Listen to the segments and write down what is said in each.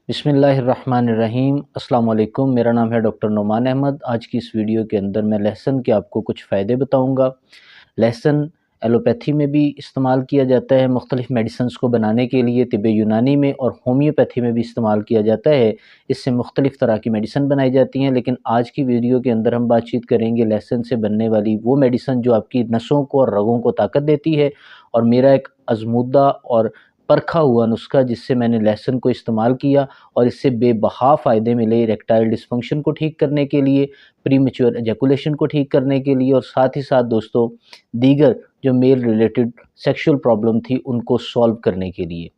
बिस्मिल्लाहिर्रहमानिर्रहीम। अस्सलाम वालेकुम। मेरा नाम है डॉक्टर नुमान अहमद। आज की इस वीडियो के अंदर मैं लहसुन के आपको कुछ फ़ायदे बताऊंगा। लहसुन एलोपैथी में भी इस्तेमाल किया जाता है, मुख्तलिफ़ मेडिसिन्स को बनाने के लिए तिब्ब यूनानी में, और होम्योपैथी में भी इस्तेमाल किया जाता है। इससे मुख्तलिफ़ तरह की मेडिसिन बनाई जाती हैं, लेकिन आज की वीडियो के अंदर हम बातचीत करेंगे लहसुन से बनने वाली वो मेडिसिन जो आपकी नसों को और रगों को ताकत देती है। और मेरा एक आज़मूदा और परखा हुआ नुस्खा जिससे मैंने लहसुन को इस्तेमाल किया और इससे बेबहा फ़ायदे मिले, इरेक्टाइल डिस्फंक्शन को ठीक करने के लिए, प्रीमैच्योर एजैकुलेशन को ठीक करने के लिए, और साथ ही साथ दोस्तों दीगर जो मेल रिलेटेड सेक्सुअल प्रॉब्लम थी उनको सॉल्व करने के लिए।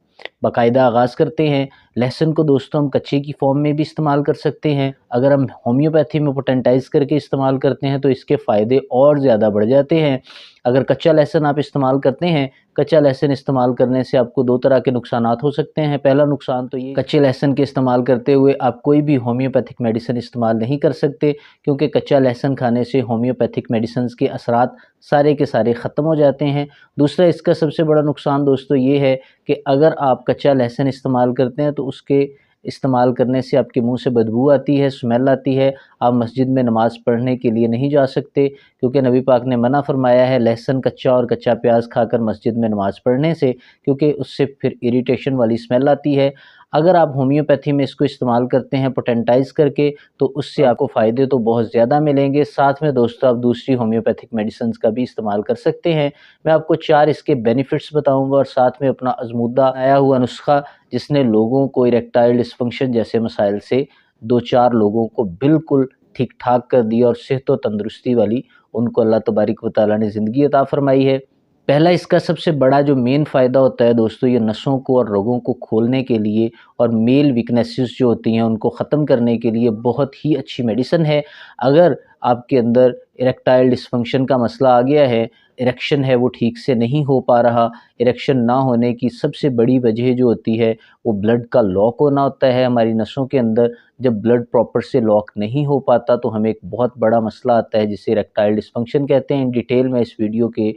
बाकायदा आगाज़ करते हैं। लहसुन को दोस्तों हम कच्चे की फॉर्म में भी इस्तेमाल कर सकते हैं। अगर हम होम्योपैथी में पोटेंटाइज़ करके इस्तेमाल करते हैं तो इसके फ़ायदे और ज़्यादा बढ़ जाते हैं। अगर कच्चा लहसुन आप इस्तेमाल करते हैं, कच्चा लहसुन इस्तेमाल करने से आपको दो तरह के नुकसानात हो सकते हैं। पहला नुकसान तो ये, कच्चे लहसुन के इस्तेमाल करते हुए आप कोई भी होम्योपैथिक मेडिसिन इस्तेमाल नहीं कर सकते, क्योंकि कच्चा लहसुन खाने से होम्योपैथिक मेडिसिन के असरात सारे के सारे ख़त्म हो जाते हैं। दूसरा इसका सबसे बड़ा नुकसान दोस्तों ये है कि अगर आप कच्चा लहसुन इस्तेमाल करते हैं तो उसके इस्तेमाल करने से आपके मुंह से बदबू आती है, स्मेल आती है। आप मस्जिद में नमाज़ पढ़ने के लिए नहीं जा सकते, क्योंकि नबी पाक ने मना फरमाया है लहसुन कच्चा और कच्चा प्याज खाकर मस्जिद में नमाज़ पढ़ने से, क्योंकि उससे फिर इरिटेशन वाली स्मेल आती है। अगर आप होम्योपैथी में इसको इस्तेमाल करते हैं पोटेंटाइज़ करके, तो उससे आपको फ़ायदे तो बहुत ज़्यादा मिलेंगे। साथ में दोस्तों आप दूसरी होम्योपैथिक मेडिसिन का भी इस्तेमाल कर सकते हैं। मैं आपको 4 इसके बेनिफिट्स बताऊंगा और साथ में अपना आज़मूदा आया हुआ नुस्खा, जिसने लोगों को इरेक्टाइल डिस्फंक्शन जैसे मसाइल से 2-4 लोगों को बिल्कुल ठीक ठाक कर दिया और सेहत व तंदुरुस्ती वाली उनको अल्लाह तबारक व तआला ने ज़िंदगी अता फ़रमाई है। पहला इसका सबसे बड़ा जो मेन फ़ायदा होता है दोस्तों, ये नसों को और रगों को खोलने के लिए और मेल वीकनेसेस जो होती हैं उनको ख़त्म करने के लिए बहुत ही अच्छी मेडिसिन है। अगर आपके अंदर इरेक्टाइल डिस्फंक्शन का मसला आ गया है, इरेक्शन है वो ठीक से नहीं हो पा रहा, इरेक्शन ना होने की सबसे बड़ी वजह जो होती है वो ब्लड का लॉक होना होता है हमारी नसों के अंदर। जब ब्लड प्रॉपर से लॉक नहीं हो पाता तो हमें एक बहुत बड़ा मसला आता है जिसे इरेक्टाइल डिस्फंक्शन कहते हैं। इन डिटेल में इस वीडियो के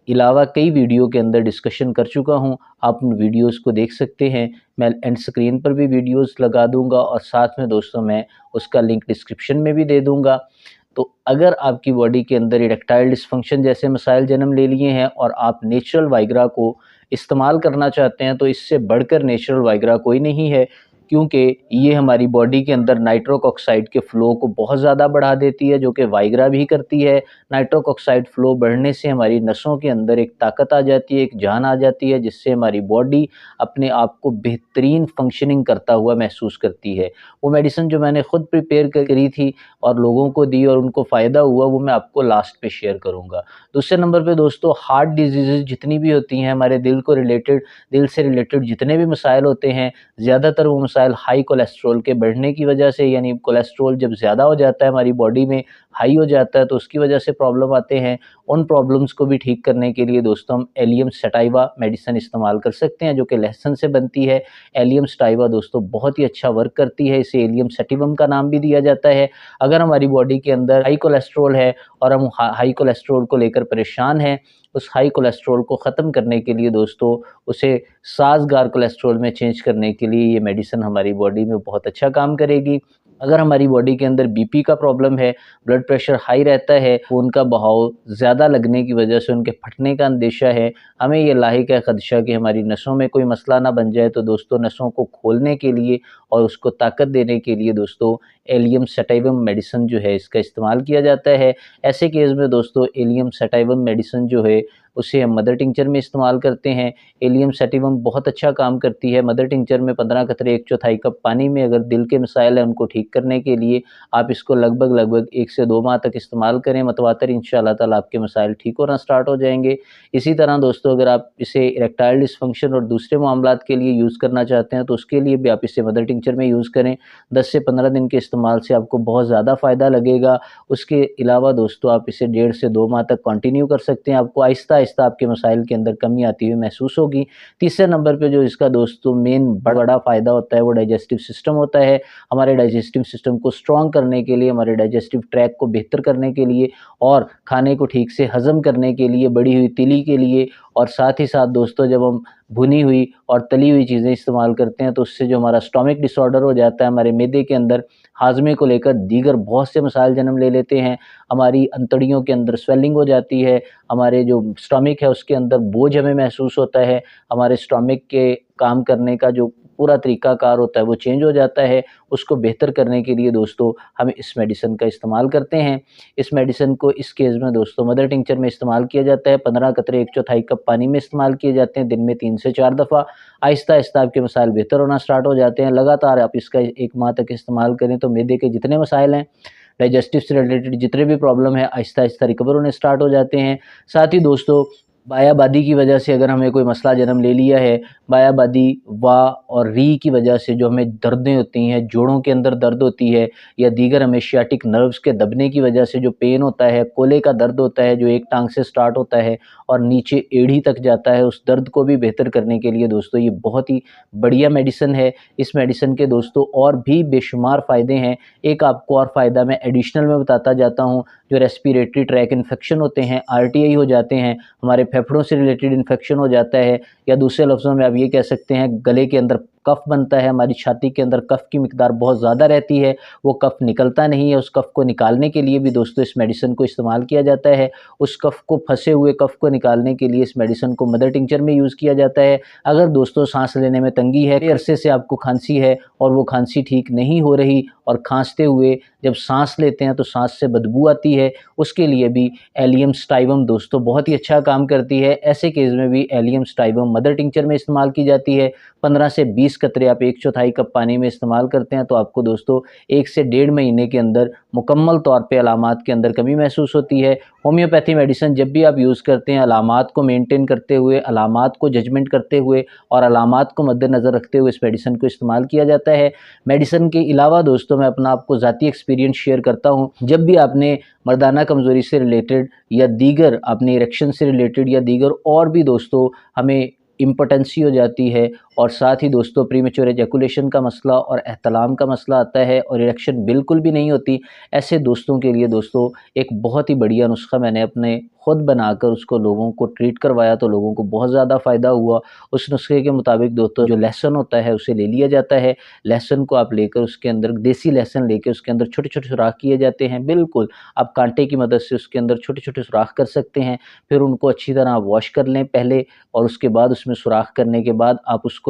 अलावा कई वीडियो के अंदर डिस्कशन कर चुका हूं, आप उन वीडियोस को देख सकते हैं। मैं एंड स्क्रीन पर भी वीडियोस लगा दूंगा और साथ में दोस्तों मैं उसका लिंक डिस्क्रिप्शन में भी दे दूंगा। तो अगर आपकी बॉडी के अंदर इरेक्टाइल डिस्फंक्शन जैसे मसाइल जन्म ले लिए हैं और आप नेचुरल वाइग्रा को इस्तेमाल करना चाहते हैं, तो इससे बढ़कर नेचुरल वाइग्रा कोई नहीं है, क्योंकि ये हमारी बॉडी के अंदर नाइट्रिक ऑक्साइड के फ़्लो को बहुत ज़्यादा बढ़ा देती है, जो कि वाइग्रा भी करती है। नाइट्रिक ऑक्साइड फ़्लो बढ़ने से हमारी नसों के अंदर एक ताकत आ जाती है, एक जान आ जाती है, जिससे हमारी बॉडी अपने आप को बेहतरीन फंक्शनिंग करता हुआ महसूस करती है। वो मेडिसिन जो मैंने ख़ुद प्रिपेयर करी थी और लोगों को दी और उनको फ़ायदा हुआ, वो मैं आपको लास्ट पे शेयर करूँगा। दूसरे नंबर पे दोस्तों हार्ट डिजीज़ जितनी भी होती हैं, हमारे दिल से रिलेटेड जितने भी मसाइल होते हैं, ज़्यादातर वो मसाइल हाई कोलेस्ट्रॉल के बढ़ने की वजह से, यानी कोलेस्ट्रॉल जब ज़्यादा हो जाता है हमारी बॉडी में, हाई हो जाता है, तो उसकी वजह से प्रॉब्लम आते हैं। उन प्रॉब्लम्स को भी ठीक करने के लिए दोस्तों हम एलियम सटाइवा मेडिसिन इस्तेमाल कर सकते हैं, जो कि लहसुन से बनती है। एलियम सटाइवा दोस्तों बहुत ही अच्छा वर्क करती है, इसे एलियम सटिवम का नाम भी दिया जाता है। अगर हमारी बॉडी के अंदर हाई कोलेस्ट्रॉल है और हम हाई कोलेस्ट्रॉल को लेकर परेशान हैं, उस हाई कोलेस्ट्रॉल को ख़त्म करने के लिए दोस्तों उसे साज़गार कोलेस्ट्रॉल में चेंज करने के लिए ये मेडिसिन हमारी बॉडी में बहुत अच्छा काम करेगी। अगर हमारी बॉडी के अंदर बीपी का प्रॉब्लम है, ब्लड प्रेशर हाई रहता है, खून का बहाव ज़्यादा लगने की वजह से उनके फटने का अंदेशा है, हमें ये लाहिक है ख़दशा कि हमारी नसों में कोई मसला ना बन जाए, तो दोस्तों नसों को खोलने के लिए और उसको ताकत देने के लिए दोस्तों एलियम सटाइवम मेडिसिन जो है इसका इस्तेमाल किया जाता है। ऐसे केस में दोस्तों एलियम सटाइवम मेडिसिन जो है उसे हम मदर टिंचर में इस्तेमाल करते हैं। एलियम सटिवम बहुत अच्छा काम करती है। मदर टिंचर में 15 कतरे 1/4 कप पानी में अगर दिल के मसाइल हैं उनको ठीक करने के लिए आप इसको लगभग 1 से 2 माह तक इस्तेमाल करें, मतवातर इंशाअल्लाह ताला आपके मसाइल ठीक होना स्टार्ट हो जाएंगे। इसी तरह दोस्तों अगर आप इसे इरेक्टाइल डिस्फंक्शन और दूसरे मामलात के लिए यूज़ करना चाहते हैं, तो उसके लिए भी आप इसे मदर टिंचर में यूज़ करें। 10 से 15 दिन के इस्तेमाल से आपको बहुत ज़्यादा फ़ायदा लगेगा। उसके अलावा दोस्तों आप इसे 1.5 से 2 माह तक कंटिन्यू कर सकते हैं। आपको आहिस्ता आहिस्ता आपके मसाइल के अंदर कमी आती हुई महसूस होगी। तीसरे नंबर पे जो इसका दोस्तों मेन बड़ा फ़ायदा होता है वो डाइजेस्टिव सिस्टम होता है। हमारे डाइजेस्टिव सिस्टम को स्ट्रॉन्ग करने के लिए, हमारे डाइजेस्टिव ट्रैक को बेहतर करने के लिए और खाने को ठीक से हज़म करने के लिए, बढ़ी हुई तिली के लिए, और साथ ही साथ दोस्तों जब हम भुनी हुई और तली हुई चीज़ें इस्तेमाल करते हैं, तो उससे जो हमारा स्टमक डिसऑर्डर हो जाता है, हमारे मैदे के अंदर हाजमे को लेकर दीगर बहुत से मसाइल जन्म ले लेते हैं। हमारी अंतड़ियों के अंदर स्वेलिंग हो जाती है, हमारे जो स्टमक है उसके अंदर बोझ हमें महसूस होता है, हमारे स्टमक के काम करने का जो पूरा तरीक़ाकार होता है वो चेंज हो जाता है। उसको बेहतर करने के लिए दोस्तों हम इस मेडिसिन का इस्तेमाल करते हैं। इस मेडिसिन को इस केस में दोस्तों मदर टिंचर में इस्तेमाल किया जाता है। 15 कतरे 1/4 कप पानी में इस्तेमाल किए जाते हैं, दिन में 3 से 4 दफ़ा। आहिस्ता-आहिस्ता आपके मसाइल बेहतर होना स्टार्ट हो जाते हैं। लगातार आप इसका 1 माह तक इस्तेमाल करें तो मैदे के जितने मसाइल हैं, डाइजेस्टिव से रिलेटेड जितने भी प्रॉब्लम है, आहिस्ता-आहिस्ता रिकवर होने स्टार्ट हो जाते हैं। साथ ही दोस्तों बायाबादी की वजह से अगर हमें कोई मसला जन्म ले लिया है, बायाबादी वाह और री की वजह से जो हमें दर्दें होती हैं, जोड़ों के अंदर दर्द होती है, या दीगर हमें सियाटिक नर्व्स के दबने की वजह से जो पेन होता है, कोले का दर्द होता है जो एक टाँग से स्टार्ट होता है और नीचे एड़ी तक जाता है, उस दर्द को भी बेहतर करने के लिए दोस्तों ये बहुत ही बढ़िया मेडिसिन है। इस मेडिसिन के दोस्तों और भी बेशुमार फ़ायदे हैं। एक आपको और फ़ायदा मैं एडिशनल में बताता जाता हूँ, जो रेस्पिरेटरी ट्रैक इन्फेक्शन होते हैं, आरटीआई हो जाते हैं, हमारे फेफड़ों से रिलेटेड इन्फेक्शन हो जाता है, या दूसरे लफ्ज़ों में आप ये कह सकते हैं गले के अंदर कफ बनता है, हमारी छाती के अंदर कफ की मिकदार बहुत ज़्यादा रहती है, वो कफ निकलता नहीं है, उस कफ को निकालने के लिए भी दोस्तों इस मेडिसिन को इस्तेमाल किया जाता है। उस कफ को, फँसे हुए कफ को निकालने के लिए इस मेडिसिन को मदर टिंचर में यूज़ किया जाता है। अगर दोस्तों सांस लेने में तंगी है, अरसे से आपको खांसी है और वो खांसी ठीक नहीं हो रही और खांसते हुए जब सांस लेते हैं तो सांस से बदबू आती है, उसके लिए भी एलियम स्टाइवम दोस्तों बहुत ही अच्छा काम करती है। ऐसे केस में भी एलियम स्टाइवम मदर टिंचर में इस्तेमाल की जाती है। 15 से 20 कतरे आप 1/4 कप पानी में इस्तेमाल करते हैं तो आपको दोस्तों 1 से 1.5 महीने के अंदर मुकम्मल तौर पे अलामात के अंदर कमी महसूस होती है। होम्योपैथी मेडिसिन जब भी आप यूज़ करते हैं, अलामात को मेंटेन करते हुए, अलामात को जजमेंट करते हुए और अलामात को मद्देनज़र रखते हुए इस मेडिसिन को इस्तेमाल किया जाता है। मेडिसिन के अलावा दोस्तों मैं अपना आपको ज़ाती एक्सपीरियंस शेयर करता हूँ। जब भी आपने मर्दाना कमज़ोरी से रिलेटेड या दीगर आपने इरेक्शन से रिलेटेड या दीगर और भी दोस्तों हमें इम्पोटेंसी हो जाती है, और साथ ही दोस्तों प्रीमेच्योर एजैकुलेशन का मसला और एहतलाम का मसला आता है और इरेक्शन बिल्कुल भी नहीं होती, ऐसे दोस्तों के लिए दोस्तों एक बहुत ही बढ़िया नुस्खा मैंने अपने खुद बनाकर उसको लोगों को ट्रीट करवाया तो लोगों को बहुत ज़्यादा फ़ायदा हुआ। उस नुस्खे के मुताबिक दोस्तों जो लहसुन होता है उसे ले लिया जाता है। लहसुन को आप लेकर उसके अंदर देसी लहसुन लेके उसके अंदर छोटे-छोटे सुराख किए जाते हैं। बिल्कुल आप कांटे की मदद से उसके अंदर छोटे-छोटे सुराख कर सकते हैं। फिर उनको अच्छी तरह वॉश कर लें पहले, और उसके बाद उसमें सुराख करने के बाद आप उसको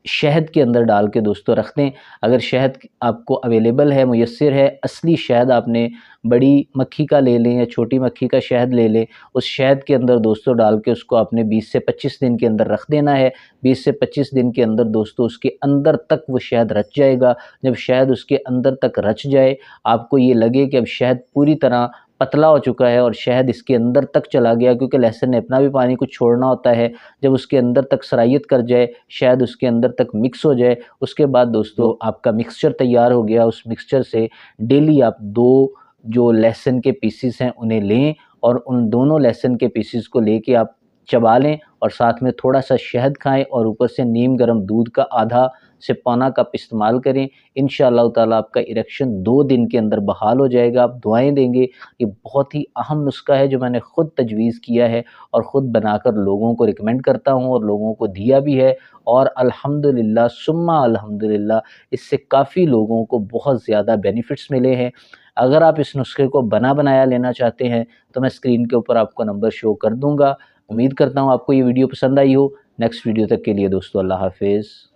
शहद के अंदर डाल के दोस्तों रख दें। अगर शहद आपको अवेलेबल है, मुयस्सर है, असली शहद आपने बड़ी मक्खी का ले लें या छोटी मक्खी का शहद ले लें, उस शहद के अंदर दोस्तों डाल के उसको आपने 20 से 25 दिन के अंदर रख देना है। 20 से 25 दिन के अंदर दोस्तों उसके अंदर तक वो शहद रच जाएगा। जब शहद उसके अंदर तक रच जाए, आपको ये लगे कि अब शहद पूरी तरह पतला हो चुका है और शहद इसके अंदर तक चला गया, क्योंकि लहसुन ने अपना भी पानी कुछ छोड़ना होता है। जब उसके अंदर तक सरायत कर जाए, शहद उसके अंदर तक मिक्स हो जाए, उसके बाद दोस्तों आपका मिक्सचर तैयार हो गया। उस मिक्सचर से डेली आप 2 जो लहसुन के पीसेस हैं उन्हें लें, और उन दोनों लहसुन के पीसेस को लेके आप चबा लें और साथ में थोड़ा-सा शहद खाएँ और ऊपर से नीम गर्म दूध का आधा से पौना कप इस्तेमाल करें। इंशाअल्लाह ताला आपका इरेक्शन 2 दिन के अंदर बहाल हो जाएगा। आप दुआएँ देंगे। ये बहुत ही अहम नुस्खा है जो मैंने खुद तजवीज़ किया है और ख़ुद बनाकर लोगों को रिकमेंड करता हूँ और लोगों को दिया भी है, और अल्हम्दुलिल्लाह सुम्मा अल्हम्दुलिल्लाह इससे काफ़ी लोगों को बहुत ज़्यादा बेनिफिट्स मिले हैं। अगर आप इस नुस्खे को बना बनाया लेना चाहते हैं तो मैं स्क्रीन के ऊपर आपको नंबर शो कर दूँगा। उम्मीद करता हूँ आपको ये वीडियो पसंद आई हो। नेक्स्ट वीडियो तक के लिए दोस्तों अल्लाह हाफ़िज़।